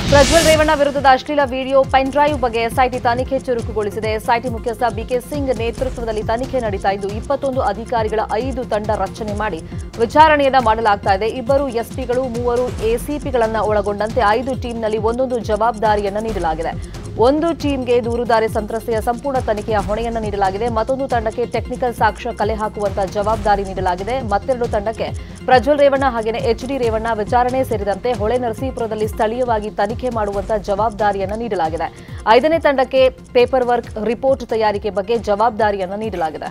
ಪ್ರಜ್ವಲ್ ರೇವಣ್ಣ ವಿರುದ್ಧದ ಅಶ್ಲೀಲ video pen drive ಬಗ್ಗೆ ಎಸ್ಐಟಿ ತನಿಖೆ ಚುರುಕುಗೊಳಿಸಿದೆ. ಎಸ್ಐಟಿ ಮುಖ್ಯಸ್ಥ ಬಿಕೆ ಸಿಂಗ್ ನೇತೃತ್ವದಲ್ಲಿ ತನಿಖೆ ನಡೀತಾ ಇದ್ದು 21 ಅಧಿಕಾರಿಗಳ 5 ತಂಡ ರಚನೆ ಮಾಡಿ ವಿಚಾರಣೆಯನ್ನ ಮಾಡಲಾಗ್ತಾ ಇದೆ. 2 ಎಸ್ಪಿಗಳು 3 ಎಸಿಪಿಗಳನ್ನು ಒಳಗೊಂಡಂತೆ 5 ಟೀಮ್ನಲ್ಲಿ ಒಂದೊಂದು ಜವಾಬ್ದಾರಿಯನ್ನ ನೀಡಲಾಗಿದೆ. ಒಂದು ಟೀಮ್ಗೆ ದೂರುದಾರಿ ಸಂತ್ರಸ್ತೆಯ ಸಂಪೂರ್ಣ ತನಿಖೆಯ ಹೊಣೆಯನ್ನು ನೀಡಲಾಗಿದೆ. ಮತ್ತೊಂದು ತಂಡಕ್ಕೆ ಟೆಕ್ನಿಕಲ್ ಸಾಕ್ಷ್ಯ ಕಲೆ ಹಾಕುವಂತ ಜವಾಬ್ದಾರಿ ನೀಡಲಾಗಿದೆ. ಮತ್ತೆರಡು ತಂಡಕ್ಕೆ ಪ್ರಜ್ವಲ್ ರೇವಣ್ಣ ಹಾಗೆಯೇ ಎಚ್ಡಿ ರೇವಣ್ಣ ವಿಚಾರಣೆ ಸೇರಿದಂತೆ ಹೊಳೆನರಸೀಪುರದಲ್ಲಿ ಸ್ಥಳೀಯವಾಗಿ ತನಿಖೆ ಮಾಡುವಂತ ಜವಾಬ್ದಾರಿಯನ್ನು ನೀಡಲಾಗಿದೆ. 5ನೇ ತಂಡಕ್ಕೆ ಪೇಪರ್ ವರ್ಕ್ ರಿಪೋರ್ಟ್ ತಯಾರಿಕೆ ಬಗ್ಗೆ ಜವಾಬ್ದಾರಿಯನ್ನು ನೀಡಲಾಗಿದೆ.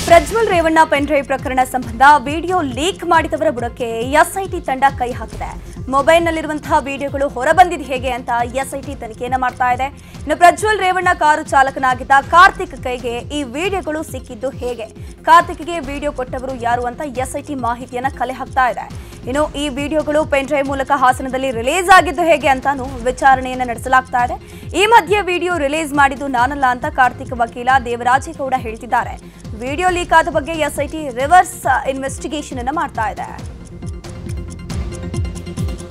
ಪ್ರಜ್ವಲ್ ರೇವಣ್ಣ ಪೆನ್ ಡ್ರೈವ್ ಪ್ರಕರಣ ಸಂಬಂಧ ವಿಡಿಯೋ ಲೀಕ್ ಮಾಡಿದವರ ಬುಡಕ್ಕೆ ಎಸ್ಐಟಿ ತಂಡ ಕೈ ಹಾಕಿದೆ. ಮೊಬೈಲ್ನಲ್ಲಿರುವಂತಹ ವಿಡಿಯೋಗಳು ಹೊರಬಂದಿದೆ ಹೇಗೆ ಅಂತ ಎಸ್ಐಟಿ ತನಿಖೆಯನ್ನು ಮಾಡ್ತಾ ಇದೆ. ಇನ್ನು ಪ್ರಜ್ವಲ್ ರೇವಣ್ಣ ಕಾರು ಚಾಲಕನಾಗಿದ್ದ ಕಾರ್ತಿಕ್ ಕೈಗೆ ಈ ವಿಡಿಯೋಗಳು ಸಿಕ್ಕಿದ್ದು ಹೇಗೆ, ಕಾರ್ತಿಕ್ಗೆ ವಿಡಿಯೋ ಕೊಟ್ಟವರು ಯಾರು ಅಂತ ಎಸ್ಐಟಿ ಮಾಹಿತಿಯನ್ನ ಕಲೆ ಹಾಕ್ತಾ ಇದೆ. ಇನ್ನು ಈ ವಿಡಿಯೋಗಳು ಪೆನ್ ಡ್ರೈವ್ ಮೂಲಕ ಹಾಸನದಲ್ಲಿ ರಿಲೀಸ್ ಆಗಿದ್ದು ಹೇಗೆ ಅಂತಾನು ವಿಚಾರಣೆಯನ್ನು ನಡೆಸಲಾಗ್ತಾ ಇದೆ. ಈ ಮಧ್ಯೆ ವಿಡಿಯೋ ರಿಲೀಸ್ ಮಾಡಿದ್ದು ನಾನಲ್ಲ ಅಂತ ಕಾರ್ತಿಕ್ ವಕೀಲ ದೇವರಾಜೇಗೌಡ ಹೇಳ್ತಿದ್ದಾರೆ. ವಿಡಿಯೋ ಲೀಕ್ ಆದ ಬಗ್ಗೆ ಎಸ್ಐಟಿ ರಿವರ್ಸ್ ಇನ್ವೆಸ್ಟಿಗೇಷನ್ ಅನ್ನು ಮಾಡ್ತಾ ಇದೆ.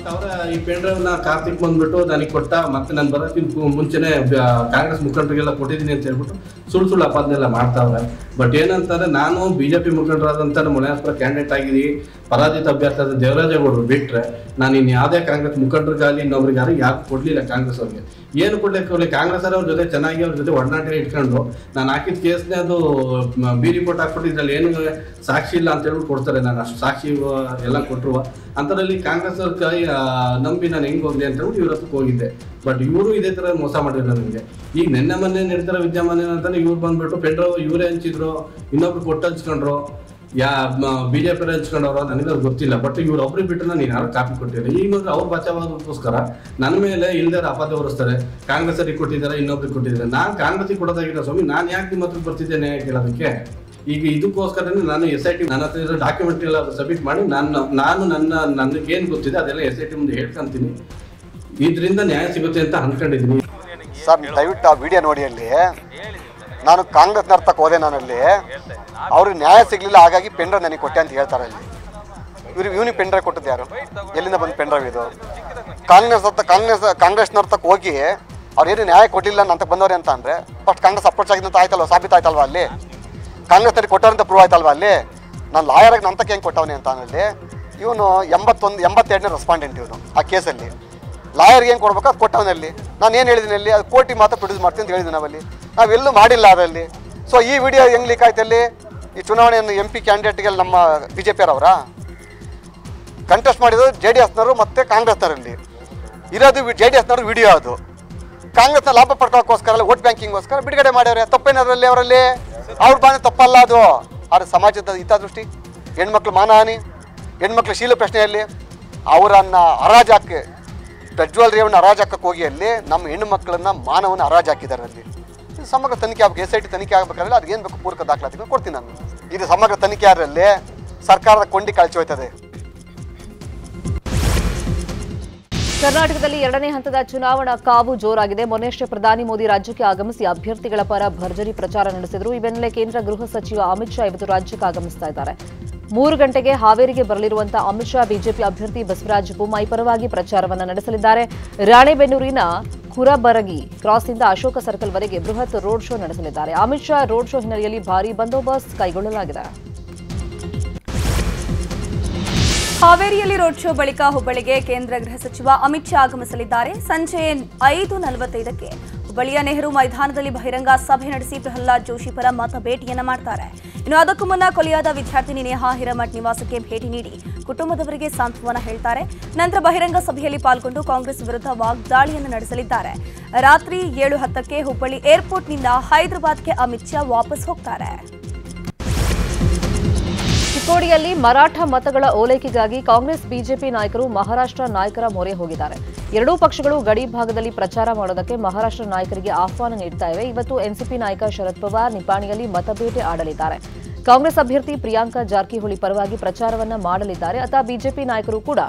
ಅವರ ಈ ಪೆನ್ ಡ್ರೈವ್ ನ ಕಾರ್ತಿಕ್ ಬಂದ್ಬಿಟ್ಟು ನನಗೆ ಕೊಟ್ಟ, ಮತ್ತೆ ನಾನು ಬರೋಕ್ಕಿಂತ ಮುಂಚೆನೆ ಕಾಂಗ್ರೆಸ್ ಮುಖಂಡರಿಗೆಲ್ಲ ಕೊಟ್ಟಿದ್ದೀನಿ ಅಂತ ಹೇಳ್ಬಿಟ್ಟು ಸುಳ್ಳು ಅಪಾದನೆಲ್ಲ ಮಾಡ್ತಾವ್ರೆ. ಬಟ್ ಏನಂತಾರೆ, ನಾನು ಬಿಜೆಪಿ ಮುಖಂಡರಾದಂಥ ಮೊಳೆಯಾಸ್ಪುರ ಕ್ಯಾಂಡಿಡೇಟ್ ಆಗಿದ್ದೀನಿ, ಪರಾಜಿತ ಅಭ್ಯರ್ಥಿ ಆದ ದೇವರಾಜೇಗೌಡರು ಬಿಟ್ರೆ ನಾನು ಇನ್ನು ಯಾವುದೇ ಕಾಂಗ್ರೆಸ್ ಮುಖಂಡರಿಗಾಗಲಿ ಇನ್ನೊಬ್ರಿಗೆ ಯಾರು ಕೊಡ್ಲಿಲ್ಲ. ಕಾಂಗ್ರೆಸ್ ಅವ್ರಿಗೆ ಏನು ಕೊಡ್ಲಿಕ್ಕೆ ಕಾಂಗ್ರೆಸ್ ಅವ್ರ ಜೊತೆ ಚೆನ್ನಾಗಿ ಅವ್ರ ಜೊತೆ ಒಡನಾಟ ಇಟ್ಕೊಂಡು ನಾನು ಹಾಕಿದ ಕೇಸ್ನೇ ಅದು ಬಿ ರಿಪೋರ್ಟ್ ಹಾಕ್ಬಿಟ್ಟು ಇದ್ರಲ್ಲಿ ಏನು ಸಾಕ್ಷಿ ಇಲ್ಲ ಅಂತ ಹೇಳ್ಬಿಟ್ಟು ಕೊಡ್ತಾರೆ. ನಾನು ಅಷ್ಟು ಸಾಕ್ಷಿ ಎಲ್ಲ ಕೊಟ್ಟರು ಅಂಥದ್ರಲ್ಲಿ ಕಾಂಗ್ರೆಸ್ ಅವ್ರ ಕೈ ನಂಬಿ ನಾನು ಹೆಂಗೆ ಹೋಗ್ಲಿ ಅಂತ ಹೇಳ್ಬಿಟ್ಟು ಇವ್ರ ಹತ್ರಕ್ಕೆ ಹೋಗಿದ್ದೆ. ಬಟ್ ಇವರು ಇದೇ ಥರ ಮೋಸ ಮಾಡಿದ್ರು ನನಗೆ. ಈಗ ನೆನ್ನೆ ಮೊನ್ನೆ ನಡೀತಾರ ವಿದ್ಯಮಾನ ಅಂತಾನೆ ಇವ್ರು ಬಂದ್ಬಿಟ್ಟು ಪೆನ್ ಡ್ರೈವ್ ಇವರೇ ಹಂಚಿದ್ರು, ಇನ್ನೊಬ್ರು ಕೊಟ್ಟು ಹಂಚ್ಕೊಂಡ್ರು, ಬಿಜೆಪಿ ಹಂಚ್ಕೊಂಡವ್ರು ನನಗೆ ಅದು ಗೊತ್ತಿಲ್ಲ. ಬಟ್ ಇವ್ರು ಒಬ್ರಿಗೆ ಬಿಟ್ಟು ನಾನು ಯಾರು ಕಾಪಿ ಕೊಟ್ಟಿಲ್ಲ. ಈಗ ನೋಡ್ರಿ ಅವ್ರು ಬಚಾವಾಗೋಸ್ಕರ ನನ್ನ ಮೇಲೆ ಇಲ್ದಾರ ಅಪಾದ ಹೊರಿಸ್ತಾರೆ. ಕಾಂಗ್ರೆಸ್ ಅವ್ರಿಗೆ ಕೊಟ್ಟಿದ್ದಾರೆ, ಇನ್ನೊಬ್ರಿಗೆ ಕೊಟ್ಟಿದ್ದಾರೆ. ನಾನು ಕಾಂಗ್ರೆಸ್ಗೆ ಕೊಡೋದಾಗಿಲ್ಲ ಸ್ವಾಮಿ, ನಾನು ಯಾಕೆ ನಿಮ್ಮ ಹತ್ರ ಬರ್ತಿದ್ದೇನೆ ಕೇಳೋದಕ್ಕೆ. ಈಗ ಇದಕ್ಕೋಸ್ಕರನೇ ನಾನು SIT ನನ್ನ ಹತ್ರ ಇರೋ ಡಾಕ್ಯುಮೆಂಟ್ ಎಲ್ಲ ಸಬ್ಮಿಟ್ ಮಾಡಿ ನನಗೇನು ಗೊತ್ತಿದೆ ಅದೆಲ್ಲ SIT ಮುಂದೆ ಹೇಳ್ಕೊಂತೀನಿ. ಇದರಿಂದ ನ್ಯಾಯ ಸಿಗುತ್ತೆ ಅಂತ ಅನ್ಕೊಂಡಿದ್ದೀನಿ. ಸರ್ ದಯವಿಟ್ಟು ಆ ವಿಡಿಯೋ ನೋಡಿ. ಅಲ್ಲಿ ನಾನು ಕಾಂಗ್ರೆಸ್ ನರ್ತಕ್ಕೆ ಹೋದೆ, ನಾನಲ್ಲಿ ಅವ್ರಿಗೆ ನ್ಯಾಯ ಸಿಗಲಿಲ್ಲ, ಹಾಗಾಗಿ ಪೆನ್ ಡ್ರೈವ್ ನನಗೆ ಕೊಟ್ಟೆ ಅಂತ ಹೇಳ್ತಾರೆ. ಅಲ್ಲಿ ಇವನಿಗೆ ಪೆನ್ ಡ್ರೈವ್ ಕೊಟ್ಟದ್ದು ಯಾರು, ಎಲ್ಲಿಂದ ಬಂದು ಪೆನ್ ಡ್ರೈವ್ ಇದು? ಕಾಂಗ್ರೆಸ್ ನರ್ತಕ್ಕೆ ಹೋಗಿ ಅವ್ರು ಏನು ನ್ಯಾಯ ಕೊಡಲಿಲ್ಲ ಅಂತ ಬಂದವ್ರೆ ಅಂತ ಅಂದರೆ ಫಸ್ಟ್ ಕಾಂಗ್ರೆಸ್ ಅಪ್ರೋಚ್ ಆಗಿದ್ದಂತ ಆಯ್ತಲ್ವ, ಸಾಬೀತಾಯ್ತಲ್ವ, ಅಲ್ಲಿ ಕಾಂಗ್ರೆಸ್ನಲ್ಲಿ ಕೊಟ್ಟವ್ರಂತ ಪ್ರೂವ್ ಆಯ್ತಲ್ವ. ಅಲ್ಲಿ ನಾನು ಲಾಯರಾಗಿ ನಂತಕ್ಕೆ ಹೆಂಗೆ ಕೊಟ್ಟವನಿ ಅಂತ ಅಲ್ಲಿ ಇವನು 82ನೇ ರೆಸ್ಪಾಂಡೆಂಟ್ ಇವನು ಆ ಕೇಸಲ್ಲಿ. ಲಾಯರ್ಗೆ ಏನು ಕೊಡ್ಬೇಕು ಅದು ಕೊಟ್ಟವನಲ್ಲಿ. ನಾನು ಏನು ಹೇಳಿದ್ದೀನಿ ಅಲ್ಲಿ, ಅದು ಕೋರ್ಟಿಗೆ ಮಾತ್ರ ಪ್ರೊಡ್ಯೂಸ್ ಮಾಡ್ತೀನಿ ಅಂತ ಹೇಳಿದ್ದೀನಿ ನಾವಲ್ಲಿ, ನಾವೆಲ್ಲೂ ಮಾಡಿಲ್ಲ ಅದರಲ್ಲಿ. ಸೊ ಈ ವಿಡಿಯೋ ಹೆಂಗೆ ಲೀಕ್ ಆಯ್ತು ಅಲ್ಲಿ? ಈ ಚುನಾವಣೆಯನ್ನು MP ಕ್ಯಾಂಡಿಡೇಟ್ಗೆ ನಮ್ಮ BJP ಅವರ ಕಂಟೆಸ್ಟ್ ಮಾಡಿದ್ರು JDSನವರು ಮತ್ತು ಕಾಂಗ್ರೆಸ್ನವರಲ್ಲಿ ಇರೋದು. JDSನವರು ವಿಡಿಯೋ ಅದು ಕಾಂಗ್ರೆಸ್ನ ಲಾಭ ಪಡ್ಕೊಳ್ಳೋಕ್ಕೋಸ್ಕರ ವೋಟ್ ಬ್ಯಾಂಕಿಂಗ್ಗೋಸ್ಕರ ಬಿಡುಗಡೆ ಮಾಡ್ಯವ್ರೆ. ತಪ್ಪೇನದ್ರಲ್ಲಿ ಅವರಲ್ಲಿ? ಅವ್ರ ಬಾನೆ ತಪ್ಪಲ್ಲ ಅದು. ಆದರೆ ಸಮಾಜದ ಹಿತದೃಷ್ಟಿ, ಹೆಣ್ಮಕ್ಳು ಮಾನಹಾನಿ, ಹೆಣ್ಮಕ್ಳ ಶೀಲ ಪ್ರಶ್ನೆಯಲ್ಲಿ ಅವರನ್ನು ಹರಾಜಾಕೆ ಪ್ರಜ್ವಲ್ ರೇವಣ್ಣ ಹರಾಜಾಕಕ್ಕೆ ಹೋಗಿ ಅಲ್ಲಿ ನಮ್ಮ ಹೆಣ್ಣು ಮಕ್ಕಳನ್ನ ಮಾನವನ ಹರಾಜು ಹಾಕಿದ್ದಾರೆ. ಅಲ್ಲಿ ಇದು ಸಮಗ್ರ ತನಿಖೆ ಆಗಬೇಕು. SIT ತನಿಖೆ ಆಗಬೇಕಾದ್ರೆ ಅದು ಏನು ಬೇಕು ಪೂರಕ ದಾಖಲಾತಿಗಳು ಕೊಡ್ತೀನಿ ನಾನು. ಇದು ಸಮಗ್ರ ತನಿಖೆ ಆದ್ರಲ್ಲಿ ಸರ್ಕಾರದ ಕೊಂಡಿ ಕಳಚಿ ಹೋಯ್ತದೆ. ಕರ್ನಾಟಕದಲ್ಲಿ 2ನೇ ಹಂತದ ಚುನಾವಣಾ ಕಾವು ಜೋರಾಗಿದೆ. ಮೊನ್ನೆಯಷ್ಟೇ ಪ್ರಧಾನಿ ಮೋದಿ ರಾಜ್ಯಕ್ಕೆ ಆಗಮಿಸಿ ಅಭ್ಯರ್ಥಿಗಳ ಪರ ಭರ್ಜರಿ ಪ್ರಚಾರ ನಡೆಸಿದರು. ಈ ಬೆನ್ನಲ್ಲೇ ಕೇಂದ್ರ ಗೃಹ ಸಚಿವ ಅಮಿತ್ ಶಾ ಇವತ್ತು ರಾಜ್ಯಕ್ಕೆ ಆಗಮಿಸ್ತಾ ಇದ್ದಾರೆ. 3 ಗಂಟೆಗೆ ಹಾವೇರಿಗೆ ಬರಲಿರುವಂತಹ ಅಮಿತ್ ಶಾ ಬಿಜೆಪಿ ಅಭ್ಯರ್ಥಿ ಬಸವರಾಜ ಬೊಮ್ಮಾಯಿ ಪರವಾಗಿ ಪ್ರಚಾರವನ್ನು ನಡೆಸಲಿದ್ದಾರೆ. ರಾಣೆಬೆನ್ನೂರಿನ ಕುರಬರಗಿ ಕ್ರಾಸ್ನಿಂದ ಅಶೋಕ ಸರ್ಕಲ್ವರೆಗೆ ಬೃಹತ್ ರೋಡ್ ಶೋ ನಡೆಸಲಿದ್ದಾರೆ. ಅಮಿತ್ ಶಾ ರೋಡ್ ಶೋ ಹಿನ್ನೆಲೆಯಲ್ಲಿ ಭಾರೀ ಬಂದೋಬಸ್ತ್ ಕೈಗೊಳ್ಳಲಾಗಿದೆ. ಹಾವೇರಿಯಲ್ಲಿ ರೋಡ್ ಶೋ ಬಳಿಕ ಹುಬ್ಬಳ್ಳಿಗೆ ಕೇಂದ್ರ ಗೃಹ ಸಚಿವ ಅಮಿತ್ ಶಾ ಆಗಮಿಸಲಿದ್ದಾರೆ. ಸಂಜೆ 5:45ಕ್ಕೆ ಹುಬ್ಬಳ್ಳಿಯ ನೆಹರು ಮೈದಾನದಲ್ಲಿ ಬಹಿರಂಗ ಸಭೆ ನಡೆಸಿ ಪ್ರಹ್ಲಾದ್ ಜೋಶಿ ಪರ ಮತ ಭೇಟಿಯನ್ನ ಮಾಡ್ತಾರೆ. ಇನ್ನು ಅದಕ್ಕೂ ಮುನ್ನ ಕೊಲೆಯಾದ ವಿದ್ಯಾರ್ಥಿನಿ ನೇಹಾ ಹಿರೇಮಠ್ ನಿವಾಸಕ್ಕೆ ಭೇಟಿ ನೀಡಿ ಕುಟುಂಬದವರಿಗೆ ಸಾಂತ್ವನ ಹೇಳ್ತಾರೆ. ನಂತರ ಬಹಿರಂಗ ಸಭೆಯಲ್ಲಿ ಪಾಲ್ಗೊಂಡು ಕಾಂಗ್ರೆಸ್ ವಿರುದ್ಧ ವಾಗ್ದಾಳಿಯನ್ನು ನಡೆಸಲಿದ್ದಾರೆ. ರಾತ್ರಿ 7:10ಕ್ಕೆ ಹುಬ್ಬಳ್ಳಿ ಏರ್ಪೋರ್ಟ್ನಿಂದ ಹೈದರಾಬಾದ್ಗೆ ಅಮಿತ್ ಶಾ ವಾಪಸ್ ಹೋಗ್ತಾರೆ. ಚಿಕ್ಕೋಡಿಯಲ್ಲಿ ಮರಾಠ ಮತಗಳ ಓಲೈಕೆಗಾಗಿ ಕಾಂಗ್ರೆಸ್ ಬಿಜೆಪಿ ನಾಯಕರು ಮಹಾರಾಷ್ಟ್ರ ನಾಯಕರ ಮೊರೆ ಹೋಗಿದ್ದಾರೆ. ಎರಡೂ ಪಕ್ಷಗಳು ಗಡಿ ಭಾಗದಲ್ಲಿ ಪ್ರಚಾರ ಮಾಡೋದಕ್ಕೆ ಮಹಾರಾಷ್ಟ್ರ ನಾಯಕರಿಗೆ ಆಹ್ವಾನ ನೀಡ್ತಾ ಇವೆ. ಇವತ್ತು ಎನ್ಸಿಪಿ ನಾಯಕ ಶರದ್ ಪವಾರ್ ನಿಪಾಣಿಯಲ್ಲಿ ಮತಬೇಟೆ ಆಡಲಿದ್ದಾರೆ. ಕಾಂಗ್ರೆಸ್ ಅಭ್ಯರ್ಥಿ ಪ್ರಿಯಾಂಕಾ ಜಾರಕಿಹೊಳಿ ಪರವಾಗಿ ಪ್ರಚಾರವನ್ನ ಮಾಡಲಿದ್ದಾರೆ. ಅತ ಬಿಜೆಪಿ ನಾಯಕರು ಕೂಡ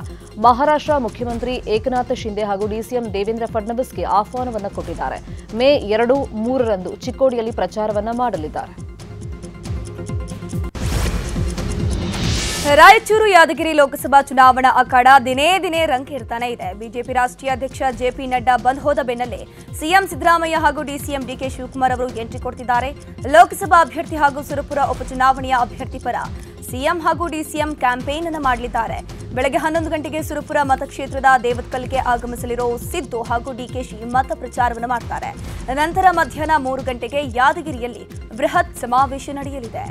ಮಹಾರಾಷ್ಟ್ರ ಮುಖ್ಯಮಂತ್ರಿ ಏಕನಾಥ್ ಶಿಂದೆ ಹಾಗೂ ಡಿಸಿಎಂ ದೇವೇಂದ್ರ ಫಡ್ನವೀಸ್ಗೆ ಆಹ್ವಾನವನ್ನ ಕೊಟ್ಟಿದ್ದಾರೆ. ಮೇ 2, 3ರಂದು ಚಿಕ್ಕೋಡಿಯಲ್ಲಿ ಪ್ರಚಾರವನ್ನ ಮಾಡಲಿದ್ದಾರೆ. ರಾಯಚೂರು ಯಾದಗಿರಿ ಲೋಕಸಭಾ ಚುನಾವಣಾ ಅಖಾಡ ದಿನೇ ದಿನೇ ರಂಗೇರ್ತಾನೆ ಇದೆ. ಬಿಜೆಪಿ ರಾಷ್ಟ್ರೀಯ ಅಧ್ಯಕ್ಷ ಜೆಪಿ ನಡ್ಡಾ ಬಂದ್ ಹೋದ ಬೆನ್ನಲ್ಲೇ ಸಿಎಂ ಸಿದ್ದರಾಮಯ್ಯ ಹಾಗೂ ಡಿಸಿಎಂ ಡಿಕೆ ಶಿವಕುಮಾರ್ ಅವರು ಎಂಟ್ರಿ ಕೊಡ್ತಿದ್ದಾರೆ. ಲೋಕಸಭಾ ಅಭ್ಯರ್ಥಿ ಹಾಗೂ ಸುರಪುರ ಉಪಚುನಾವಣೆಯ ಅಭ್ಯರ್ಥಿ ಪರ ಸಿಎಂ ಹಾಗೂ ಡಿಸಿಎಂ ಕ್ಯಾಂಪೇನ್ ಅನ್ನು ಮಾಡಲಿದ್ದಾರೆ. ಬೆಳಗ್ಗೆ 11 ಗಂಟೆಗೆ ಸುರಪುರ ಮತಕ್ಷೇತ್ರದ ದೇವತ್ಕಲ್ಗೆ ಆಗಮಿಸಲಿರೋ ಸಿದ್ದು ಹಾಗೂ ಡಿಕೆಶಿ ಮತ ಪ್ರಚಾರವನ್ನು ಮಾಡ್ತಾರೆ. ನಂತರ ಮಧ್ಯಾಹ್ನ 3 ಗಂಟೆಗೆ ಯಾದಗಿರಿಯಲ್ಲಿ ಬೃಹತ್ ಸಮಾವೇಶ ನಡೆಯಲಿದೆ.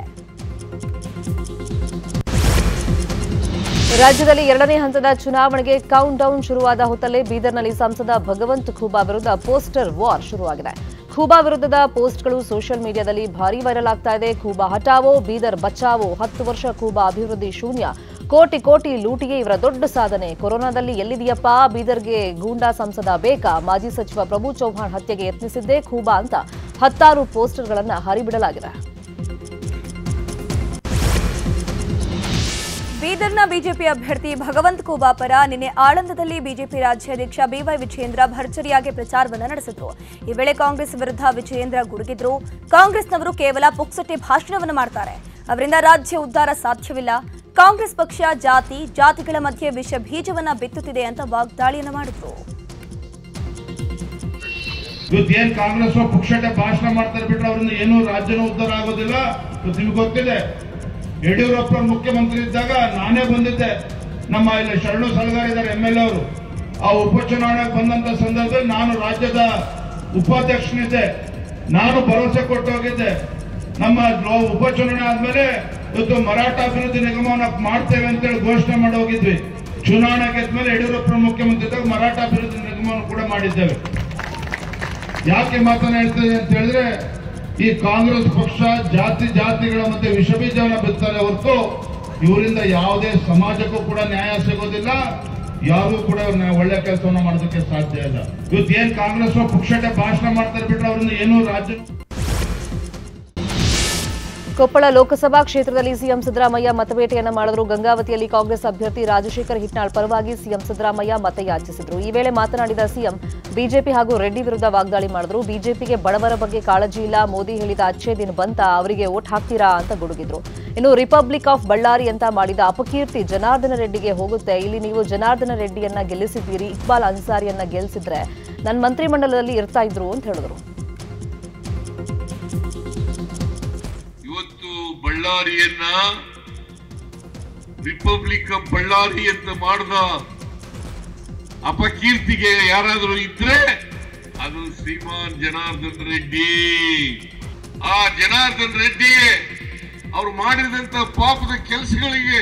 ರಾಜ್ಯದಲ್ಲಿ 2ನೇ ಹಂತದ ಚುನಾವಣೆಗೆ ಕೌಂಟ್ ಡೌನ್ ಶುರುವಾದ ಹೊತ್ತಲ್ಲೇ ಬೀದರ್ನಲ್ಲಿ ಸಂಸದ ಭಗವಂತ್ ಖೂಬಾ ವಿರುದ್ಧ ಪೋಸ್ಟರ್ ವಾರ್ ಶುರುವಾಗಿದೆ. ಖೂಬಾ ವಿರುದ್ಧದ ಪೋಸ್ಟ್ಗಳು ಸೋಷಿಯಲ್ ಮೀಡಿಯಾದಲ್ಲಿ ಭಾರೀ ವೈರಲ್ ಆಗ್ತಾ ಇದೆ. ಖೂಬಾ ಹಟಾವೋ, ಬೀದರ್ ಬಚಾವೋ, 10 ವರ್ಷ ಖೂಬಾ ಅಭಿವೃದ್ಧಿ ಶೂನ್ಯ, ಕೋಟಿ ಕೋಟಿ ಲೂಟಿಗೆ ಇವರ ದೊಡ್ಡ ಸಾಧನೆ, ಕೊರೋನಾದಲ್ಲಿ ಎಲ್ಲಿದೆಯಪ್ಪ, ಬೀದರ್ಗೆ ಗೂಂಡಾ ಸಂಸದ ಬೇಕಾ, ಮಾಜಿ ಸಚಿವ ಪ್ರಭು ಚೌಹಾಣ್ ಹತ್ಯೆಗೆ ಯತ್ನಿಸಿದ್ದೇ ಖೂಬಾ ಅಂತ 10 ಪೋಸ್ಟರ್ಗಳನ್ನು ಹರಿಬಿಡಲಾಗಿದೆ. ಬೀದರ್ನ ಬಿಜೆಪಿ ಅಭ್ಯರ್ಥಿ ಭಗವಂತ್ ಖೂಬಾ ಪರ ನಿನ್ನೆ ಆಳಂದದಲ್ಲಿ ಬಿಜೆಪಿ ರಾಜ್ಯಾಧ್ಯಕ್ಷ ಬಿವೈ ವಿಜಯೇಂದ್ರ ಭರ್ಜರಿಯಾಗಿ ಪ್ರಚಾರವನ್ನು ನಡೆಸಿದ್ರು. ಈ ವೇಳೆ ಕಾಂಗ್ರೆಸ್ ವಿರುದ್ಧ ವಿಜಯೇಂದ್ರ ಗುಡುಗಿದ್ರು. ಕಾಂಗ್ರೆಸ್ನವರು ಕೇವಲ ಪುಕ್ಸಟೆ ಭಾಷಣವನ್ನು ಮಾಡ್ತಾರೆ, ಅವರಿಂದ ರಾಜ್ಯ ಉದ್ಧಾರ ಸಾಧ್ಯವಿಲ್ಲ. ಕಾಂಗ್ರೆಸ್ ಪಕ್ಷ ಜಾತಿಗಳ ಮಧ್ಯೆ ವಿಷ ಬೀಜವನ್ನ ಬಿತ್ತುತ್ತಿದೆ ಅಂತ ವಾಗ್ದಾಳಿಯನ್ನು ಮಾಡಿದ್ರು. ಇವತ್ತೇನ್ ಕಾಂಗ್ರೆಸ್ ಪುಕ್ಷಟೆ ಭಾಷಣ ಮಾಡ್ತಾರೆ ಬಿಟ್ರೆ ಅವರಿಂದ ಏನೂ ರಾಜ್ಯನೂ ಉದ್ಧಾರ ಆಗೋದಿಲ್ಲ. ನಿಮ್ಗೆ ಗೊತ್ತಿದೆ, ಯಡಿಯೂರಪ್ಪ ಮುಖ್ಯಮಂತ್ರಿ ಇದ್ದಾಗ ನಾನೇ ಬಂದಿದ್ದೆ. ನಮ್ಮ ಇಲ್ಲಿ ಶರಣು ಸಲಗಾರ್ ಇದ್ದಾರೆ MLA ಅವರು. ಆ ಉಪಚುನಾವಣೆಗೆ ಬಂದಂತ ಸಂದರ್ಭದಲ್ಲಿ ನಾನು ರಾಜ್ಯದ ಉಪಾಧ್ಯಕ್ಷನಿದ್ದೆ. ನಾನು ಭರವಸೆ ಕೊಟ್ಟು ಹೋಗಿದ್ದೆ, ನಮ್ಮ ಉಪಚುನಾವಣೆ ಆದ್ಮೇಲೆ ಇವತ್ತು ಮರಾಠ ಅಭಿವೃದ್ಧಿ ನಿಗಮವನ್ನು ಮಾಡ್ತೇವೆ ಅಂತೇಳಿ ಘೋಷಣೆ ಮಾಡಿ ಹೋಗಿದ್ವಿ. ಚುನಾವಣೆ ಗೆದ್ಮೇಲೆ ಯಡಿಯೂರಪ್ಪ ಮುಖ್ಯಮಂತ್ರಿ ಇದ್ದಾಗ ಮರಾಠ ಅಭಿವೃದ್ಧಿ ನಿಗಮವನ್ನು ಕೂಡ ಮಾಡಿದ್ದೇವೆ. ಯಾಕೆ ಮಾತನ್ನ ಹೇಳ್ತೇವೆ ಅಂತ ಹೇಳಿದ್ರೆ, ಈ ಕಾಂಗ್ರೆಸ್ ಪಕ್ಷ ಜಾತಿಗಳ ಮಧ್ಯೆ ವಿಷಬೀಜವನ್ನು ಬಿತ್ತಾರೆ ಹೊರತು ಇವರಿಂದ ಯಾವುದೇ ಸಮಾಜಕ್ಕೂ ಕೂಡ ನ್ಯಾಯ ಸಿಗೋದಿಲ್ಲ, ಯಾರು ಕೂಡ ಒಳ್ಳೆ ಕೆಲಸವನ್ನು ಮಾಡೋದಕ್ಕೆ ಸಾಧ್ಯ ಇಲ್ಲ. ಇವತ್ತೇನ್ ಕಾಂಗ್ರೆಸ್ ಪುಕ್ಷಟೆ ಭಾಷಣ ಮಾಡ್ತಾರೆ ಬಿಟ್ರೆ ಅವರಿಂದ ಏನೂ ರಾಜ್ಯ. ಕೊಪ್ಪಳ ಲೋಕಸಭಾ ಕ್ಷೇತ್ರದಲ್ಲಿ ಸಿಎಂ ಸಿದ್ದರಾಮಯ್ಯ ಮತಬೇಟೆಯನ್ನು ಮಾಡಿದ್ರು. ಗಂಗಾವತಿಯಲ್ಲಿ ಕಾಂಗ್ರೆಸ್ ಅಭ್ಯರ್ಥಿ ರಾಜಶೇಖರ್ ಹಿಟ್ನಾಳ್ ಪರವಾಗಿ ಸಿಎಂ ಸಿದ್ದರಾಮಯ್ಯ ಮತಯಾಚಿಸಿದ್ರು. ಈ ವೇಳೆ ಮಾತನಾಡಿದ ಸಿಎಂ ಬಿಜೆಪಿ ಹಾಗೂ ರೆಡ್ಡಿ ವಿರುದ್ಧ ವಾಗ್ದಾಳಿ ಮಾಡಿದ್ರು. ಬಿಜೆಪಿಗೆ ಬಡವರ ಬಗ್ಗೆ ಕಾಳಜಿ ಇಲ್ಲ, ಮೋದಿ ಹೇಳಿದ ಅಚ್ಚೇ ದಿನ ಬಂತ, ಅವರಿಗೆ ವೋಟ್ ಹಾಕ್ತೀರಾ ಅಂತ ಗುಡುಗಿದ್ರು. ಇನ್ನು ರಿಪಬ್ಲಿಕ್ ಆಫ್ ಬಳ್ಳಾರಿ ಅಂತ ಮಾಡಿದ ಅಪಕೀರ್ತಿ ಜನಾರ್ದನ ರೆಡ್ಡಿಗೆ ಹೋಗುತ್ತೆ. ಇಲ್ಲಿ ನೀವು ಜನಾರ್ದನ ರೆಡ್ಡಿಯನ್ನ ಗೆಲ್ಲಿಸಿದ್ದೀರಿ, ಇಕ್ಬಾಲ್ ಅನ್ಸಾರಿಯನ್ನ ಗೆಲ್ಲಿಸಿದ್ರೆ ನನ್ನ ಮಂತ್ರಿಮಂಡಲದಲ್ಲಿ ಇರ್ತಾ ಇದ್ರು ಅಂತ ಹೇಳಿದ್ರು. ಬಳ್ಳಾರಿಯನ್ನ ರಿಪಬ್ಲಿಕ್ ಆಫ್ ಬಳ್ಳಾರಿ ಅಂತ ಮಾಡಿದ ಅಪಕೀರ್ತಿಗೆ ಯಾರಾದರೂ ಇದ್ರೆ ಅದು ಶ್ರೀಮಾನ್ ಜನಾರ್ದನ್ ರೆಡ್ಡಿ. ಆ ಜನಾರ್ದನ್ ರೆಡ್ಡಿಗೆ ಅವ್ರು ಮಾಡಿದಂತ ಪಾಪದ ಕೆಲಸಗಳಿಗೆ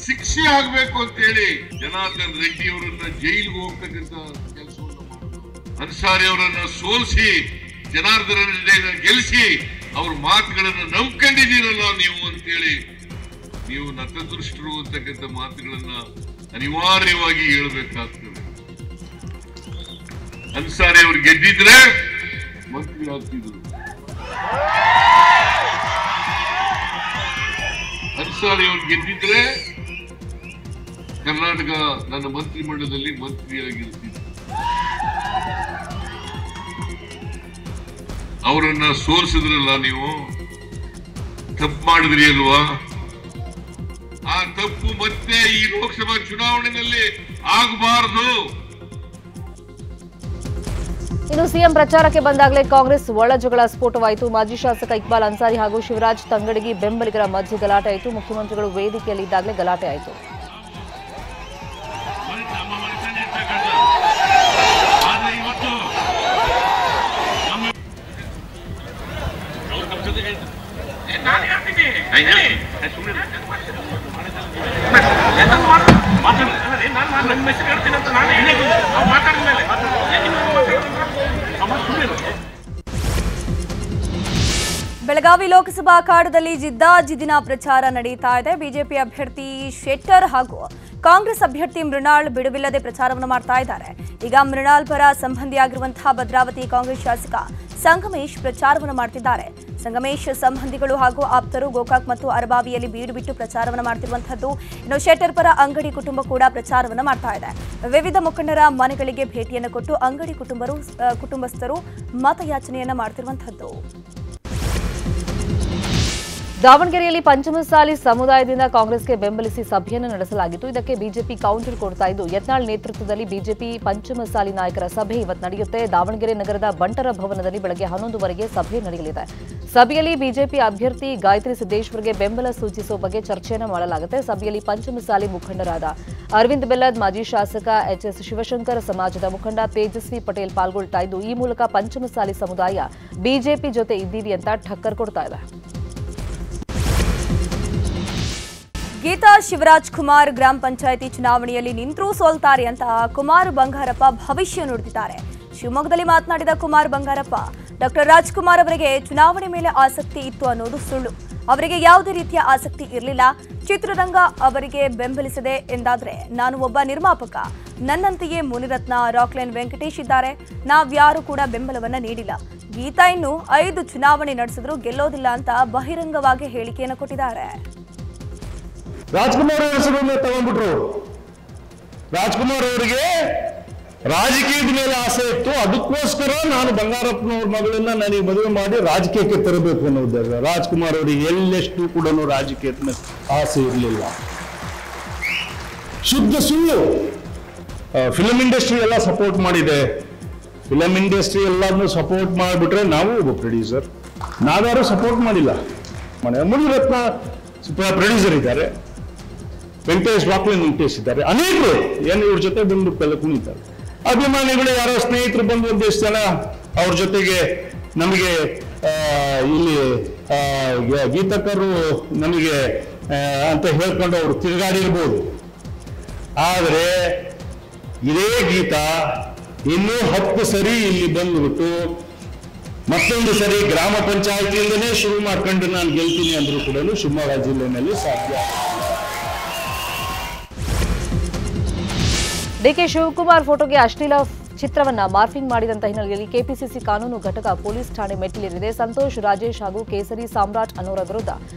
ಶಿಕ್ಷೆ ಆಗಬೇಕು ಅಂತ ಹೇಳಿ ಜನಾರ್ದನ್ ರೆಡ್ಡಿ ಅವರನ್ನ ಜೈಲಿಗೆ ಹೋಗ್ತಕ್ಕಂಥ ಕೆಲಸವನ್ನು ಮಾಡಿದ್ರು. ಅನ್ಸಾರಿ ಅವರನ್ನ ಸೋಲಿಸಿ ಜನಾರ್ದನ ರೆಡ್ಡಿಯನ್ನ ಗೆಲ್ಲಿಸಿ ಅವ್ರ ಮಾತುಗಳನ್ನ ನಂಬ್ಕೊಂಡಿದ್ದೀರಲ್ಲ ನೀವು ಅಂತೇಳಿ ನೀವು ನತದೃಷ್ಟರು ಅಂತಕ್ಕಂಥ ಮಾತುಗಳನ್ನ ಅನಿವಾರ್ಯವಾಗಿ ಹೇಳಬೇಕಾಗ್ತದೆ. ಅನ್ಸಾರಿ ಅವ್ರು ಗೆದ್ದಿದ್ರೆ ಮಂತ್ರಿ ಆಗ್ತಿದ್ರು. ಅನ್ಸಾರಿ ಅವ್ರು ಗೆದ್ದಿದ್ರೆ ಕರ್ನಾಟಕ ನನ್ನ ಮಂತ್ರಿಮಂಡಲದಲ್ಲಿ ಮಂತ್ರಿಯಾಗಿರ್ತಿದ್ರು. ಅವರನ್ನ ಸೋಲಿಸಿದ್ರಲ್ಲ ನೀವು, ತಪ್ಪು ಮಾಡಿದ್ರಿ ಅಲ್ವಾ? ಆ ತಪ್ಪು ಮತ್ತೆ ಈ ಲೋಕಸಭಾ ಚುನಾವಣೆಯಲ್ಲಿ ಆಗಬಾರದು. ಇನ್ನು ಸಿಎಂ ಪ್ರಚಾರಕ್ಕೆ ಬಂದಾಗಲೇ ಕಾಂಗ್ರೆಸ್ ಒಳ ಜಗಳ ಸ್ಫೋಟವಾಯಿತು. ಮಾಜಿ ಶಾಸಕ ಇಕ್ಬಾಲ್ ಅನ್ಸಾರಿ ಹಾಗೂ ಶಿವರಾಜ್ ತಂಗಡಗಿ ಬೆಂಬಲಿಗರ ಮಧ್ಯೆ ಗಲಾಟೆ ಆಯಿತು. ಮುಖ್ಯಮಂತ್ರಿಗಳು ವೇದಿಕೆಯಲ್ಲಿ ಇದ್ದಾಗಲೇ ಗಲಾಟೆ ಆಯಿತು. ಬೆಳಗಾವಿ ಲೋಕಸಭಾ ಅಖಾಡದಲ್ಲಿ ಜಿದ್ದಾಜಿದ್ದಿನ ಪ್ರಚಾರ ನಡೆಯುತ್ತಾ ಇದೆ. ಬಿಜೆಪಿ ಅಭ್ಯರ್ಥಿ ಶೆಟ್ಟರ್ ಹಾಗೂ ಕಾಂಗ್ರೆಸ್ ಅಭ್ಯರ್ಥಿ ಮೃಣಾಲ್ ಬಿಡುವಿಲ್ಲದೆ ಪ್ರಚಾರವನ್ನು ಮಾಡ್ತಾ ಇದ್ದಾರೆ. ಈಗ ಮೃಣಾಲ್ ಪರ ಸಂಬಂಧಿಯಾಗಿರುವಂತಹ ಭದ್ರಾವತಿ ಕಾಂಗ್ರೆಸ್ ಶಾಸಕ ಸಂಗಮೇಶ್ ಪ್ರಚಾರವನ್ನು ಮಾಡ್ತಿದ್ದಾರೆ. ಸಂಗಮೇಶ್ ಸಂಬಂಧಿಗಳು ಹಾಗೂ ಆಪ್ತರು ಗೋಕಾಕ್ ಮತ್ತು ಅರಬಾವಿಯಲ್ಲಿ ಬೀಡು ಬಿಟ್ಟು ಪ್ರಚಾರವನ್ನು ಮಾಡ್ತಿರುವಂತಹದ್ದು. ಇನ್ನು ಶೆಟ್ಟರ್ ಪರ ಅಂಗಡಿ ಕುಟುಂಬ ಕೂಡ ಪ್ರಚಾರವನ್ನು ಮಾಡ್ತಾ ಇದೆ. ವಿವಿಧ ಮುಖಂಡರ ಮನೆಗಳಿಗೆ ಭೇಟಿಯನ್ನು ಕೊಟ್ಟು ಅಂಗಡಿ ಕುಟುಂಬಸ್ಥರು ಮತಯಾಚನೆಯನ್ನ ಮಾಡ್ತಿರುವಂತಹದ್ದು. ದಾವಣಗೆರೆಯಲ್ಲಿ ಪಂಚಮಸಾಲಿ ಸಮುದಾಯದಿಂದ ಕಾಂಗ್ರೆಸ್ಗೆ ಬೆಂಬಲಿಸಿ ಸಭೆಯನ್ನು ನಡೆಸಲಾಗಿತ್ತು. ಇದಕ್ಕೆ ಬಿಜೆಪಿ ಕೌಂಟರ್ ಕೊಡ್ತಾ ಇದ್ದು, ಯತ್ನಾಳ್ ನೇತೃತ್ವದಲ್ಲಿ ಬಿಜೆಪಿ ಪಂಚಮಸಾಲಿ ನಾಯಕರ ಸಭೆ ಇವತ್ತು ನಡೆಯುತ್ತೆ. ದಾವಣಗೆರೆ ನಗರದ ಬಂಟರ ಭವನದಲ್ಲಿ ಬೆಳಗ್ಗೆ 11:00 ಸಭೆ ನಡೆಯಲಿದೆ. ಸಭೆಯಲ್ಲಿ ಬಿಜೆಪಿ ಅಭ್ಯರ್ಥಿ ಗಾಯತ್ರಿ ಸಿದ್ದೇಶ್ವರ್ಗೆ ಬೆಂಬಲ ಸೂಚಿಸುವ ಬಗ್ಗೆ ಚರ್ಚೆಯನ್ನು ಮಾಡಲಾಗುತ್ತೆ. ಸಭೆಯಲ್ಲಿ ಪಂಚಮಸಾಲಿ ಮುಖಂಡರಾದ ಅರವಿಂದ್ ಬೆಲ್ಲದ್, ಮಾಜಿ ಶಾಸಕ ಎಚ್ಎಸ್ ಶಿವಶಂಕರ್, ಸಮಾಜದ ಮುಖಂಡ ತೇಜಸ್ವಿ ಪಟೇಲ್ ಪಾಲ್ಗೊಳ್ತಾ ಇದ್ದು, ಈ ಮೂಲಕ ಪಂಚಮಸಾಲಿ ಸಮುದಾಯ ಬಿಜೆಪಿ ಜೊತೆ ಇದ್ದೀವಿ ಅಂತ ಠಕ್ಕರ್ ಕೊಡ್ತಾ ಇದೆ. ಗೀತಾ ಶಿವರಾಜ್ ಕುಮಾರ್ ಗ್ರಾಮ ಪಂಚಾಯಿತಿ ಚುನಾವಣೆಯಲ್ಲಿ ನಿಂತರೂ ಸೋಲ್ತಾರೆ ಅಂತ ಕುಮಾರ್ ಬಂಗಾರಪ್ಪ ಭವಿಷ್ಯ ನುಡಿದಿದ್ದಾರೆ. ಶಿವಮೊಗ್ಗದಲ್ಲಿ ಮಾತನಾಡಿದ ಕುಮಾರ್ ಬಂಗಾರಪ್ಪ, ಡಾಕ್ಟರ್ ರಾಜ್ಕುಮಾರ್ ಅವರಿಗೆ ಚುನಾವಣೆ ಮೇಲೆ ಆಸಕ್ತಿ ಇತ್ತು ಅನ್ನೋದು ಸುಳ್ಳು. ಅವರಿಗೆ ಯಾವುದೇ ರೀತಿಯ ಆಸಕ್ತಿ ಇರಲಿಲ್ಲ. ಚಿತ್ರರಂಗ ಅವರಿಗೆ ಬೆಂಬಲಿಸದೆ ಎಂದಾದ್ರೆ ನಾನು ಒಬ್ಬ ನಿರ್ಮಾಪಕ. ನನ್ನಂತೆಯೇ ಮುನಿರತ್ನ, ರಾಕ್ಲೈನ್ ವೆಂಕಟೇಶ್ ಇದ್ದಾರೆ. ನಾವ್ಯಾರೂ ಕೂಡ ಬೆಂಬಲವನ್ನ ನೀಡಿಲ್ಲ. ಗೀತಾ ಇನ್ನು 5 ಚುನಾವಣೆ ನಡೆಸಿದ್ರು ಗೆಲ್ಲೋದಿಲ್ಲ ಅಂತ ಬಹಿರಂಗವಾಗಿ ಹೇಳಿಕೆಯನ್ನು ಕೊಟ್ಟಿದ್ದಾರೆ. ರಾಜ್ಕುಮಾರ್ ಅವರ ಹೆಸರನ್ನು ತಗೊಂಡ್ಬಿಟ್ರು. ರಾಜ್ಕುಮಾರ್ ಅವರಿಗೆ ರಾಜಕೀಯದ ಮೇಲೆ ಆಸೆ ಇತ್ತು. ಅದಕ್ಕೋಸ್ಕರ ನಾನು ಬಂಗಾರಪ್ಪನವ್ರ ಮಗಳನ್ನ ನನಗೆ ಮದುವೆ ಮಾಡಿ ರಾಜಕೀಯಕ್ಕೆ ತರಬೇಕು ಅನ್ನೋ ಉದ್ದೇಶ. ರಾಜ್ಕುಮಾರ್ ಅವರಿಗೆ ಎಲ್ಲೆಷ್ಟು ಕೂಡ ರಾಜಕೀಯದ ಮೇಲೆ ಆಸೆ ಇರಲಿಲ್ಲ. ಶುದ್ಧ ಸುಳ್ಳು. ಫಿಲಂ ಇಂಡಸ್ಟ್ರಿ ಎಲ್ಲ ಸಪೋರ್ಟ್ ಮಾಡಿದೆ. ಫಿಲಂ ಇಂಡಸ್ಟ್ರಿ ಎಲ್ಲಾದ್ರೂ ಸಪೋರ್ಟ್ ಮಾಡಿಬಿಟ್ರೆ ನಾವು ಒಬ್ಬ ಪ್ರೊಡ್ಯೂಸರ್, ನಾವ್ಯಾರು ಸಪೋರ್ಟ್ ಮಾಡಿಲ್ಲ. ಮುನಿರತ್ನ ಪ್ರೊಡ್ಯೂಸರ್ ಇದ್ದಾರೆ, ವೆಂಕಟೇಶ್, ರಾಕ್ಲೈನ್ ವೆಂಕಟೇಶ್ ಇದ್ದಾರೆ, ಅನೇಕರು ಏನು ಇವ್ರ ಜೊತೆ ಬಂದ್ಬಿಟ್ಟು ಕುಣಿತಾರೆ. ಅಭಿಮಾನಿಗಳು ಯಾರೋ ಸ್ನೇಹಿತರು ಬಂದು ಒಂದಿಷ್ಟು ಜನ ಅವ್ರ ಜೊತೆಗೆ ನಮಗೆ ಇಲ್ಲಿ ಗೀತಕರು ನಮಗೆ ಅಂತ ಹೇಳ್ಕೊಂಡು ಅವರು ತಿರುಗಾಡಿರ್ಬೋದು. ಆದರೆ ಇದೇ ಗೀತಾ ಇನ್ನೂ 10 ಸರಿ ಇಲ್ಲಿ ಬಂದ್ಬಿಟ್ಟು ಮತ್ತೊಂದು ಸರಿ ಗ್ರಾಮ ಪಂಚಾಯತಿಯಿಂದನೇ ಶುರು ಮಾಡ್ಕೊಂಡು ನಾನು ಗೆಲ್ತೀನಿ ಅಂದ್ರೂ ಕೂಡ ಶಿವಮೊಗ್ಗ ಜಿಲ್ಲೆಯಲ್ಲಿ ಸಾಧ್ಯ. ಡಿಕೆ ಶಿವಕುಮಾರ್ ಫೋಟೋಗೆ ಅಶ್ಲೀಲ ಚಿತ್ರವನ್ನ ಮಾರ್ಫಿಂಗ್ ಮಾಡಿದಂತ ಹಿನ್ನೆಲೆಯಲ್ಲಿ ಕೆಪಿಸಿಸಿ ಕಾನೂನು ಘಟಕ ಪೊಲೀಸ್ ಠಾಣೆ ಮೆಟ್ಟಿಲೇರಿದೆ. ಸಂತೋಷ್, ರಾಜೇಶ್ ಹಾಗೂ ಕೇಸರಿ ಸಾಮ್ರಾಟ್ ಅನ್ನೋರ ವಿರುದ್ಧ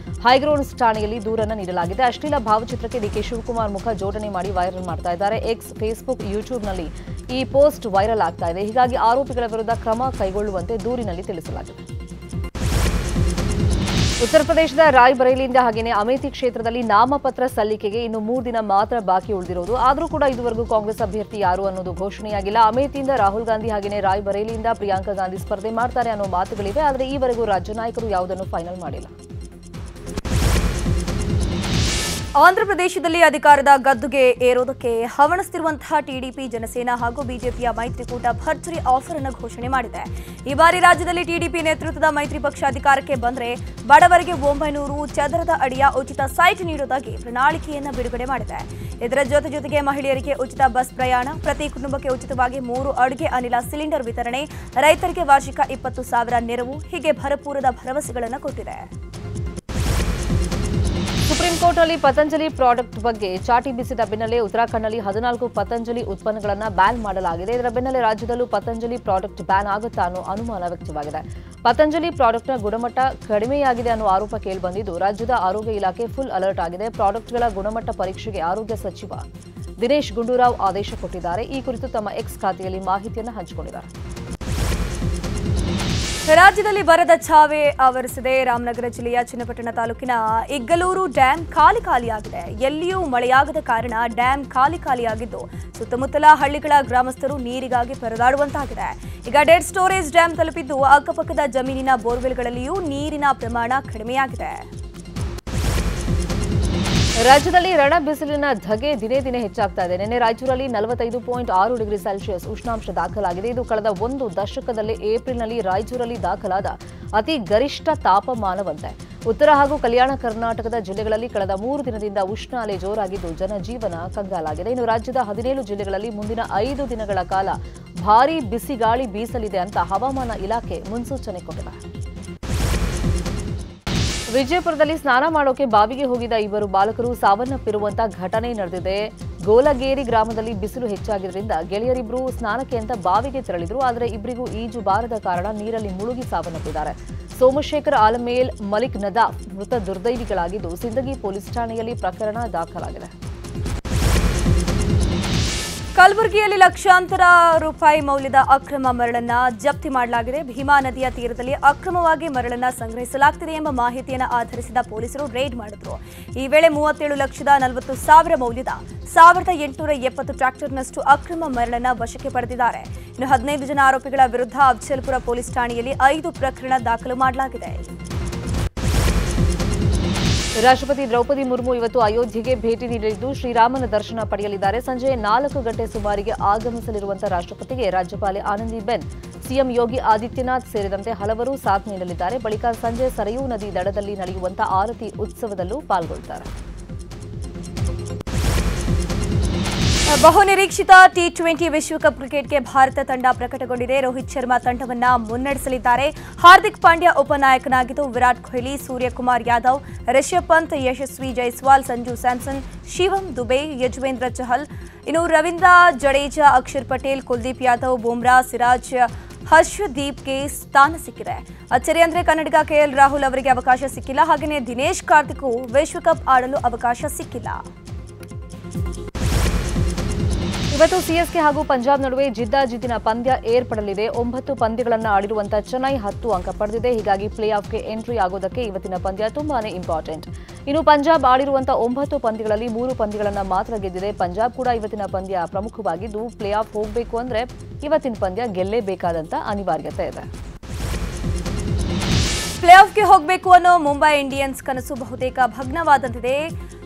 ಹೈಗ್ರೌಂಡ್ಸ್ ಠಾಣೆಯಲ್ಲಿ ದೂರನ್ನು ನೀಡಲಾಗಿದೆ. ಅಶ್ಲೀಲ ಭಾವಚಿತ್ರಕ್ಕೆ ಡಿಕೆ ಶಿವಕುಮಾರ್ ಮುಖ ಜೋಡಣೆ ಮಾಡಿ ವೈರಲ್ ಮಾಡ್ತಾ ಇದ್ದಾರೆ. ಎಕ್ಸ್, ಫೇಸ್ಬುಕ್, ಯೂಟ್ಯೂಬ್ನಲ್ಲಿ ಈ ಪೋಸ್ಟ್ ವೈರಲ್ ಆಗ್ತಾ ಇದೆ. ಹೀಗಾಗಿ ಆರೋಪಿಗಳ ವಿರುದ್ಧ ಕ್ರಮ ಕೈಗೊಳ್ಳುವಂತೆ ದೂರಿನಲ್ಲಿ ತಿಳಿಸಲಾಗಿದೆ. ಉತ್ತರ ಪ್ರದೇಶದ ರಾಯ್ಬರೇಲಿಯಿಂದ ಹಾಗೆಯೇ ಅಮೇಥಿ ಕ್ಷೇತ್ರದಲ್ಲಿ ನಾಮಪತ್ರ ಸಲ್ಲಿಕೆಗೆ ಇನ್ನು 3 ದಿನ ಮಾತ್ರ ಬಾಕಿ ಉಳಿದಿರುವುದು. ಆದರೂ ಕೂಡ ಇದುವರೆಗೂ ಕಾಂಗ್ರೆಸ್ ಅಭ್ಯರ್ಥಿ ಯಾರು ಅನ್ನೋದು ಘೋಷಣೆಯಾಗಿಲ್ಲ. ಅಮೇಥಿಯಿಂದ ರಾಹುಲ್ ಗಾಂಧಿ ಹಾಗೆಯೇ ರಾಯ್ಬರೇಲಿಯಿಂದ ಪ್ರಿಯಾಂಕಾ ಗಾಂಧಿ ಸ್ಪರ್ಧೆ ಮಾಡ್ತಾರೆ ಅನ್ನೋ ಮಾತುಗಳಿವೆ. ಆದರೆ ಈವರೆಗೂ ರಾಜ್ಯ ನಾಯಕರು ಯಾವುದನ್ನು ಫೈನಲ್ ಮಾಡಿಲ್ಲ. ಆಂಧ್ರಪ್ರದೇಶದಲ್ಲಿ ಅಧಿಕಾರದ ಗದ್ದುಗೆ ಏರೋದಕ್ಕೆ ಹವಣಿಸುತ್ತಿರುವಂತಹ ಟಿಡಿಪಿ, ಜನಸೇನಾ ಹಾಗೂ ಬಿಜೆಪಿಯ ಮೈತ್ರಿಕೂಟ ಭರ್ಜರಿ ಆಫರ್ ಅನ್ನು ಘೋಷಣೆ ಮಾಡಿದೆ. ಈ ಬಾರಿ ರಾಜ್ಯದಲ್ಲಿ ಟಿಡಿಪಿ ನೇತೃತ್ವದ ಮೈತ್ರಿ ಪಕ್ಷ ಅಧಿಕಾರಕ್ಕೆ ಬಂದರೆ ಬಡವರಿಗೆ 900 ಚದರದ ಅಡಿಯ ಉಚಿತ ಸೈಟ್ ನೀಡುವುದಾಗಿ ಪ್ರಣಾಳಿಕೆಯನ್ನು ಬಿಡುಗಡೆ ಮಾಡಿದೆ. ಇದರ ಜೊತೆಗೆ ಮಹಿಳೆಯರಿಗೆ ಉಚಿತ ಬಸ್ ಪ್ರಯಾಣ, ಪ್ರತಿ ಕುಟುಂಬಕ್ಕೆ ಉಚಿತವಾಗಿ 3 ಅಡುಗೆ ಅನಿಲ ಸಿಲಿಂಡರ್ ವಿತರಣೆ, ರೈತರಿಗೆ ವಾರ್ಷಿಕ 20,000 ನೆರವು, ಹೀಗೆ ಭರಪೂರದ ಭರವಸೆಗಳನ್ನು ಕೊಟ್ಟಿದೆ. ಸುಪ್ರೀಂ ಕೋರ್ಟ್ನಲ್ಲಿ ಪತಂಜಲಿ ಪ್ರಾಡಕ್ಟ್ ಬಗ್ಗೆ ಚಾಟಿ ಬೀಸಿದ ಬೆನ್ನಲ್ಲೇ ಉತ್ತರಾಖಂಡ್ನಲ್ಲಿ 14 ಪತಂಜಲಿ ಉತ್ಪನ್ನಗಳನ್ನು ಬ್ಯಾನ್ ಮಾಡಲಾಗಿದೆ. ಇದರ ಬೆನ್ನಲ್ಲೇ ರಾಜ್ಯದಲ್ಲೂ ಪತಂಜಲಿ ಪ್ರಾಡಕ್ಟ್ ಬ್ಯಾನ್ ಆಗುತ್ತಾ ಅನ್ನೋ ಅನುಮಾನ ವ್ಯಕ್ತವಾಗಿದೆ. ಪತಂಜಲಿ ಪ್ರಾಡಕ್ಟ್ನ ಗುಣಮಟ್ಟ ಕಡಿಮೆಯಾಗಿದೆ ಅನ್ನೋ ಆರೋಪ ಕೇಳಿಬಂದಿದ್ದು, ರಾಜ್ಯದ ಆರೋಗ್ಯ ಇಲಾಖೆ ಫುಲ್ ಅಲರ್ಟ್ ಆಗಿದೆ. ಪ್ರಾಡಕ್ಟ್ಗಳ ಗುಣಮಟ್ಟ ಪರೀಕ್ಷೆಗೆ ಆರೋಗ್ಯ ಸಚಿವ ದಿನೇಶ್ ಗುಂಡೂರಾವ್ ಆದೇಶ ಕೊಟ್ಟಿದ್ದಾರೆ. ಈ ಕುರಿತು ತಮ್ಮ ಎಕ್ಸ್ ಖಾತೆಯಲ್ಲಿ ಮಾಹಿತಿಯನ್ನು ಹಂಚಿಕೊಂಡಿದ್ದಾರೆ. ರಾಜ್ಯದಲ್ಲಿ ಬರದ ಛಾವೆ ಆವರಿಸಿದೆ. ರಾಮನಗರ ಜಿಲ್ಲೆಯ ಚನ್ನಪಟ್ಟಣ ತಾಲೂಕಿನ ಇಗ್ಗಲೂರು ಡ್ಯಾಂ ಖಾಲಿಯಾಗಿದೆ. ಎಲ್ಲಿಯೂ ಮಳೆಯಾಗದ ಕಾರಣ ಡ್ಯಾಂ ಖಾಲಿಯಾಗಿದ್ದು, ಸುತ್ತಮುತ್ತಲ ಹಳ್ಳಿಗಳ ಗ್ರಾಮಸ್ಥರು ನೀರಿಗಾಗಿ ಪರದಾಡುವಂತಾಗಿದೆ. ಈಗ ಡೆಡ್ ಸ್ಟೋರೇಜ್ ಡ್ಯಾಂ ತಲುಪಿದ್ದು, ಅಕ್ಕಪಕ್ಕದ ಜಮೀನಿನ ಬೋರ್ವೆಲ್ಗಳಲ್ಲಿಯೂ ನೀರಿನ ಪ್ರಮಾಣ ಕಡಿಮೆಯಾಗಿದೆ. ರಾಜ್ಯದಲ್ಲಿ ರಣ ಬಿಸಿಲಿನ ಧಗೆ ದಿನೇ ದಿನೇ ಹೆಚ್ಚಾಗ್ತಾ ಇದೆ. ನಿನ್ನೆ ರಾಯಚೂರಲ್ಲಿ 45.6 ಡಿಗ್ರಿ ಸೆಲ್ಸಿಯಸ್ ಉಷ್ಣಾಂಶ ದಾಖಲಾಗಿದೆ. ಇದು ಕಳೆದ 1 ದಶಕದಲ್ಲಿ ಏಪ್ರಿಲ್ನಲ್ಲಿ ರಾಯಚೂರಲ್ಲಿ ದಾಖಲಾದ ಅತಿ ಗರಿಷ್ಠ ತಾಪಮಾನವಂತೆ. ಉತ್ತರ ಹಾಗೂ ಕಲ್ಯಾಣ ಕರ್ನಾಟಕದ ಜಿಲ್ಲೆಗಳಲ್ಲಿ ಕಳೆದ 3 ದಿನದಿಂದ ಉಷ್ಣ ಅಲೆ ಜೋರಾಗಿದ್ದು, ಜನಜೀವನ ಕಂಗಾಲಾಗಿದೆ. ಇನ್ನು ರಾಜ್ಯದ 17 ಜಿಲ್ಲೆಗಳಲ್ಲಿ ಮುಂದಿನ 5 ದಿನಗಳ ಕಾಲ ಭಾರೀ ಬಿಸಿಗಾಳಿ ಬೀಸಲಿದೆ ಅಂತ ಹವಾಮಾನ ಇಲಾಖೆ ಮುನ್ಸೂಚನೆ ಕೊಟ್ಟಿದೆ. ವಿಜಯಪುರದಲ್ಲಿ ಸ್ನಾನ ಮಾಡೋಕೆ ಬಾವಿಗೆ ಹೋಗಿದ್ದ 2 ಬಾಲಕರು ಸಾವನ್ನಪ್ಪಿರುವಂತಹ ಘಟನೆ ನಡೆದಿದೆ. ಗೋಲಗೇರಿ ಗ್ರಾಮದಲ್ಲಿ ಬಿಸಿಲು ಹೆಚ್ಚಾಗಿದ್ದರಿಂದ ಗೆಳೆಯರಿಬ್ಬರು ಸ್ನಾನಕ್ಕೆ ಅಂತ ಬಾವಿಗೆ ತೆರಳಿದ್ರು. ಆದರೆ ಇಬ್ಬರಿಗೂ ಈಜು ಬಾರದ ಕಾರಣ ನೀರಲ್ಲಿ ಮುಳುಗಿ ಸಾವನ್ನಪ್ಪಿದ್ದಾರೆ. ಸೋಮಶೇಖರ್ ಆಲಮೇಲ್, ಮಲಿಕ್ ನದಾಫ್ ಮೃತ ದುರ್ದೈವಿಗಳಾಗಿದ್ದು, ಸಿಂದಗಿ ಪೊಲೀಸ್ ಠಾಣೆಯಲ್ಲಿ ಪ್ರಕರಣ ದಾಖಲಾಗಿದೆ. ಕಲಬುರಗಿಯಲ್ಲಿ ಲಕ್ಷಾಂತರ ರೂಪಾಯಿ ಮೌಲ್ಯದ ಅಕ್ರಮ ಮರಳನ್ನ ಜಪ್ತಿ ಮಾಡಲಾಗಿದೆ. ಭೀಮಾ ನದಿಯ ತೀರದಲ್ಲಿ ಅಕ್ರಮವಾಗಿ ಮರಳನ್ನ ಸಂಗ್ರಹಿಸಲಾಗುತ್ತಿದೆ ಎಂಬ ಮಾಹಿತಿಯನ್ನು ಆಧರಿಸಿದ ಪೊಲೀಸರು ರೇಡ್ ಮಾಡಿದ್ರು. ಈ ವೇಳೆ 37,40,000 ಮೌಲ್ಯದ 1,870 ಟ್ರ್ಯಾಕ್ಟರ್ನಷ್ಟು ಅಕ್ರಮ ಮರಳನ್ನ ವಶಕ್ಕೆ ಪಡೆದಿದ್ದಾರೆ. ಇನ್ನು 15 ಜನ ಆರೋಪಿಗಳ ವಿರುದ್ಧ ಅಫ್ಜಲ್ಪುರ ಪೊಲೀಸ್ ಠಾಣೆಯಲ್ಲಿ 5 ಪ್ರಕರಣ ದಾಖಲು ಮಾಡಲಾಗಿದೆ. ರಾಷ್ಟ್ರಪತಿ ದ್ರೌಪದಿ ಮುರ್ಮು ಇವತ್ತು ಅಯೋಧ್ಯೆಗೆ ಭೇಟಿ ನೀಡಲಿದ್ದು ಶ್ರೀರಾಮನ ದರ್ಶನ ಪಡೆಯಲಿದ್ದಾರೆ. ಸಂಜೆ 4 ಗಂಟೆ ಸುಮಾರಿಗೆ ಆಗಮಿಸಲಿರುವಂತಹ ರಾಷ್ಟ್ರಪತಿಗೆ ರಾಜ್ಯಪಾಲೆ ಆನಂದಿಬೆನ್, ಸಿಎಂ ಯೋಗಿ ಆದಿತ್ಯನಾಥ್ ಸೇರಿದಂತೆ ಹಲವರು ಸಾಥ್ ನೀಡಲಿದ್ದಾರೆ. ಬಳಿಕ ಸಂಜೆ ಸರಯೂ ನದಿ ದಡದಲ್ಲಿ ನಡೆಯುವಂತಹ ಆರತಿ ಉತ್ಸವದಲ್ಲೂ ಪಾಲ್ಗೊಳ್ಳುತ್ತಾರೆ. ಬಹುನಿರೀಕ್ಷಿತ ಟಿ20 ವಿಶ್ವಕಪ್ ಕ್ರಿಕೆಟ್ಗೆ ಭಾರತ ತಂಡ ಪ್ರಕಟಗೊಂಡಿದೆ. ರೋಹಿತ್ ಶರ್ಮಾ ತಂಡವನ್ನ ಮುನ್ನಡೆಸಲಿದ್ದಾರೆ. ಹಾರ್ದಿಕ್ ಪಾಂಡ್ಯ ಉಪನಾಯಕನಾಗಿದ್ದು ವಿರಾಟ್ ಕೊಹ್ಲಿ, ಸೂರ್ಯಕುಮಾರ್ ಯಾದವ್, ರಿಷಬ್ ಪಂತ್, ಯಶಸ್ವಿ ಜೈಸ್ವಾಲ್, ಸಂಜು ಸ್ಯಾಮ್ಸನ್, ಶಿವಂ ದುಬೆ, ಯಜುವೇಂದ್ರ ಚಹಲ್, ಇನ್ನು ರವೀಂದ್ರ ಜಡೇಜಾ, ಅಕ್ಷರ್ ಪಟೇಲ್, ಕುಲ್ದೀಪ್ ಯಾದವ್, ಬುಮ್ರಾ, ಸಿರಾಜ್, ಹರ್ಷದೀಪ್ಗೆ ಸ್ಥಾನ ಸಿಕ್ಕಿದೆ. ಅಚ್ಚರಿ ಅಂದ್ರೆ ಕನ್ನಡಿಗ ಕೆಎಲ್ ರಾಹುಲ್ ಅವರಿಗೆ ಅವಕಾಶ ಸಿಕ್ಕಿಲ್ಲ. ಹಾಗೆಯೇ ದಿನೇಶ್ ಕಾರ್ತಿಕ್ಗೂ ವಿಶ್ವಕಪ್ ಆಡಲು ಅವಕಾಶ ಸಿಕ್ಕಿಲ್ಲ. ಇವತ್ತು ಸಿಎಸ್ಕೆ ಹಾಗೂ ಪಂಜಾಬ್ ನಡುವೆ ಜಿದ್ದಾಜಿದ್ದಿನ ಪಂದ್ಯ ಏರ್ಪಡಲಿದೆ. 9 ಪಂದ್ಯಗಳನ್ನು ಆಡಿರುವಂತಹ ಚೆನ್ನೈ 10 ಅಂಕ ಪಡೆದಿದೆ. ಹೀಗಾಗಿ ಪ್ಲೇ ಆಫ್ಗೆ ಎಂಟ್ರಿ ಆಗೋದಕ್ಕೆ ಇವತ್ತಿನ ಪಂದ್ಯ ತುಂಬಾನೇ ಇಂಪಾರ್ಟೆಂಟ್. ಇನ್ನು ಪಂಜಾಬ್ ಆಡಿರುವಂತಹ 9 ಪಂದ್ಯಗಳಲ್ಲಿ 3 ಪಂದ್ಯಗಳನ್ನು ಮಾತ್ರ ಗೆದ್ದಿದೆ. ಪಂಜಾಬ್ ಕೂಡ ಇವತ್ತಿನ ಪಂದ್ಯ ಪ್ರಮುಖವಾಗಿದ್ದು ಪ್ಲೇ ಆಫ್ ಹೋಗಬೇಕು ಅಂದ್ರೆ ಇವತ್ತಿನ ಪಂದ್ಯ ಗೆಲ್ಲೇಬೇಕಾದಂತ ಅನಿವಾರ್ಯತೆ ಇದೆ. ಪ್ಲೇ ಆಫ್ಗೆ ಹೋಗಬೇಕು ಅನ್ನೋ ಮುಂಬೈ ಇಂಡಿಯನ್ಸ್ ಕನಸು ಬಹುತೇಕ ಭಗ್ನವಾದಂತಿದೆ.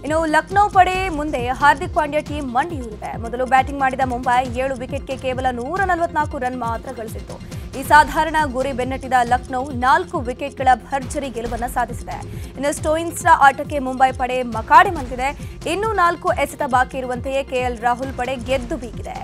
ಇನ್ನು ಲಕ್ನೋ ಪಡೆ ಮುಂದೆ ಹಾರ್ದಿಕ್ ಪಾಂಡ್ಯ ಟೀಮ್ ಮಂಡಿಯೂರಿದೆ. ಮೊದಲು ಬ್ಯಾಟಿಂಗ್ ಮಾಡಿದ ಮುಂಬೈ 7 ವಿಕೆಟ್ಗೆ ಕೇವಲ 144 ರನ್ ಮಾತ್ರ ಗಳಿಸಿತ್ತು. ಈ ಸಾಧಾರಣ ಗುರಿ ಬೆನ್ನಟ್ಟಿದ ಲಕ್ನೋ 4 ವಿಕೆಟ್ಗಳ ಭರ್ಜರಿ ಗೆಲುವನ್ನು ಸಾಧಿಸಿದೆ. ಇನ್ನು ಸ್ಟೋಯಿನ್ಸ್ರ ಆಟಕ್ಕೆ ಮುಂಬೈ ಪಡೆ ಮಕಾಡೆ ಮಲಗಿದೆ. ಇನ್ನೂ 4 ಎಸೆತ ಬಾಕಿ ಇರುವಂತೆಯೇ ಕೆಎಲ್ ರಾಹುಲ್ ಪಡೆ ಗೆದ್ದು ಬೀಗಿದೆ.